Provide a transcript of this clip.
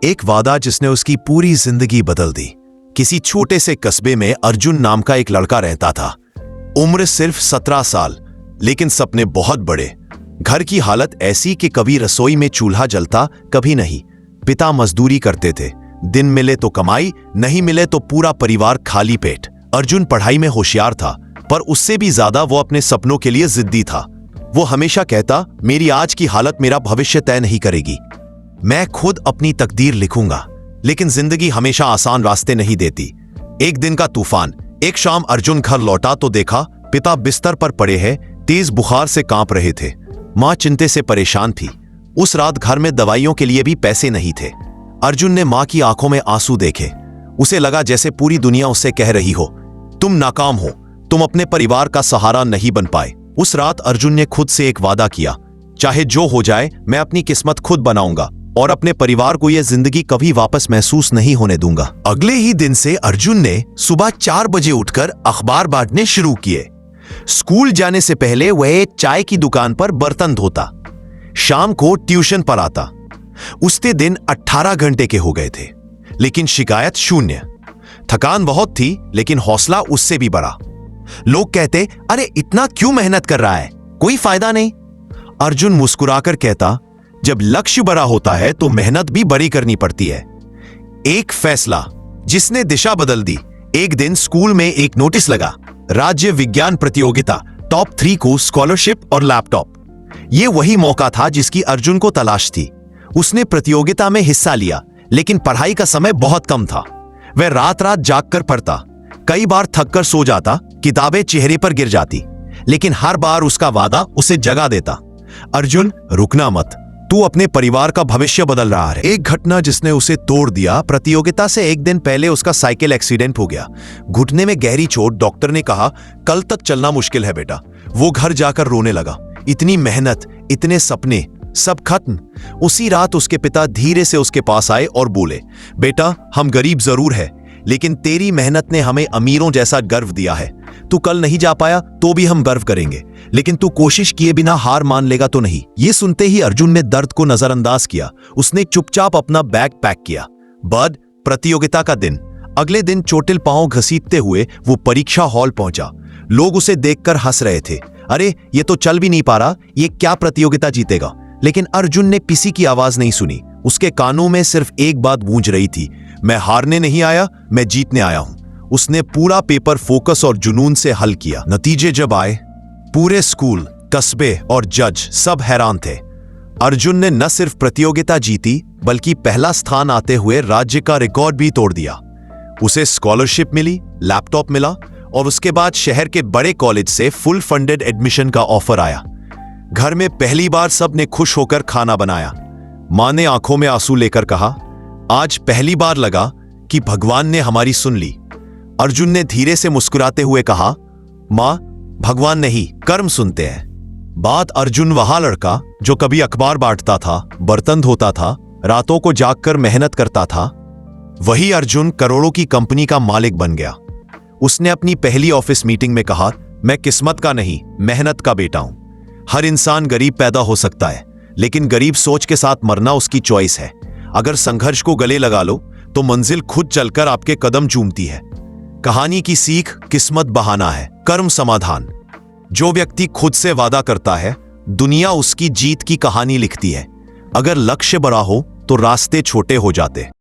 एक वादा जिसने उसकी पूरी जिंदगी बदल दी। किसी छोटे से कस्बे में अर्जुन नाम का एक लड़का रहता था। उम्र सिर्फ 17 साल, लेकिन सपने बहुत बड़े। घर की हालत ऐसी कि कभी रसोई में चूल्हा जलता, कभी नहीं। पिता मजदूरी करते थे, दिन मिले तो कमाई, नहीं मिले तो पूरा परिवार खाली पेट। अर्जुन पढ़ाई में होशियार था, पर उससे भी ज्यादा वो अपने सपनों के लिए जिद्दी था। वो हमेशा कहता, मेरी आज की हालत मेरा भविष्य तय नहीं करेगी, मैं खुद अपनी तकदीर लिखूंगा। लेकिन जिंदगी हमेशा आसान रास्ते नहीं देती। एक दिन का तूफान। एक शाम अर्जुन घर लौटा तो देखा पिता बिस्तर पर पड़े हैं, तेज बुखार से कांप रहे थे। मां चिंता से परेशान थी। उस रात घर में दवाइयों के लिए भी पैसे नहीं थे। अर्जुन ने मां की आंखों में आंसू देखे। उसे लगा जैसे पूरी दुनिया उससे कह रही हो, तुम नाकाम हो, तुम अपने परिवार का सहारा नहीं बन पाए। उस रात अर्जुन ने खुद से एक वादा किया, चाहे जो हो जाए मैं अपनी किस्मत खुद बनाऊंगा और अपने परिवार को यह जिंदगी कभी वापस महसूस नहीं होने दूंगा। अगले ही दिन से अर्जुन ने सुबह 4 बजे उठकर अखबार बांटने शुरू किए। स्कूल जाने से पहले वह चाय की दुकान पर बर्तन धोता, शाम को ट्यूशन पर आता। उसके दिन 18 घंटे के हो गए थे, लेकिन शिकायत शून्य। थकान बहुत थी, लेकिन हौसला उससे भी बड़ा। लोग कहते, अरे इतना क्यों मेहनत कर रहा है, कोई फायदा नहीं। अर्जुन मुस्कुराकर कहता, जब लक्ष्य बड़ा होता है तो मेहनत भी बड़ी करनी पड़ती है। एक फैसला जिसने दिशा बदल दी। एक दिन स्कूल में एक नोटिस लगा, राज्य विज्ञान प्रतियोगिता, टॉप 3 को स्कॉलरशिप और लैपटॉप। यह वही मौका था जिसकी अर्जुन को तलाश थी। उसने प्रतियोगिता में हिस्सा लिया, लेकिन पढ़ाई का समय बहुत कम था। वह रात रात जागकर पढ़ता, कई बार थककर सो जाता, किताबें चेहरे पर गिर जाती, लेकिन हर बार उसका वादा उसे जगा देता, अर्जुन रुकना मत, तू अपने परिवार का भविष्य बदल रहा है। एक घटना जिसने उसे तोड़ दिया। प्रतियोगिता से एक दिन पहले उसका साइकिल एक्सीडेंट हो गया। घुटने में गहरी चोट। डॉक्टर ने कहा, कल तक चलना मुश्किल है बेटा। वो घर जाकर रोने लगा। इतनी मेहनत, इतने सपने, सब खत्म। उसी रात उसके पिता धीरे से उसके पास आए और बोले, बेटा हम गरीब जरूर है, लेकिन तेरी मेहनत ने हमें अमीरों जैसा गर्व दिया है। तू कल नहीं जा पाया तो भी हम गर्व करेंगे, लेकिन तू कोशिश किए बिना हार मान लेगा तो नहीं। ये सुनते ही अर्जुन ने दर्द को नजरअंदाज किया। उसने चुपचाप अपना बैग पैक किया। बर्ड प्रतियोगिता का दिन। अगले दिन चोटिल पांव घसीटते हुए वो परीक्षा हॉल पहुंचा। लोग उसे देखकर हंस रहे थे, अरे ये तो चल भी नहीं पा रहा, ये क्या प्रतियोगिता जीतेगा। लेकिन अर्जुन ने किसी की आवाज नहीं सुनी। उसके कानों में सिर्फ एक बात गूंज रही थी, मैं हारने नहीं आया, मैं जीतने आया हूं। उसने पूरा पेपर फोकस और जुनून से हल किया। नतीजे जब आए, पूरे स्कूल, कस्बे और जज सब हैरान थे। अर्जुन ने न सिर्फ प्रतियोगिता जीती, बल्कि पहला स्थान आते हुए राज्य का रिकॉर्ड भी तोड़ दिया। उसे स्कॉलरशिप मिली, लैपटॉप मिला और उसके बाद शहर के बड़े कॉलेज से फुल फंडेड एडमिशन का ऑफर आया। घर में पहली बार सबने खुश होकर खाना बनाया। मां ने आंखों में आंसू लेकर कहा, आज पहली बार लगा कि भगवान ने हमारी सुन ली। अर्जुन ने धीरे से मुस्कुराते हुए कहा, मां, भगवान नहीं, कर्म सुनते हैं। बात अर्जुन वहां लड़का जो कभी अखबार बांटता था, बर्तन धोता था, रातों को जागकर मेहनत करता था, वही अर्जुन करोड़ों की कंपनी का मालिक बन गया। उसने अपनी पहली ऑफिस मीटिंग में कहा, मैं किस्मत का नहीं, मेहनत का बेटा हूं। हर इंसान गरीब पैदा हो सकता है, लेकिन गरीब सोच के साथ मरना उसकी चॉइस है। अगर संघर्ष को गले लगा लो तो मंजिल खुद चलकर आपके कदम चूमती है। कहानी की सीख, किस्मत बहाना है, कर्म समाधान। जो व्यक्ति खुद से वादा करता है, दुनिया उसकी जीत की कहानी लिखती है। अगर लक्ष्य बड़ा हो तो रास्ते छोटे हो जाते।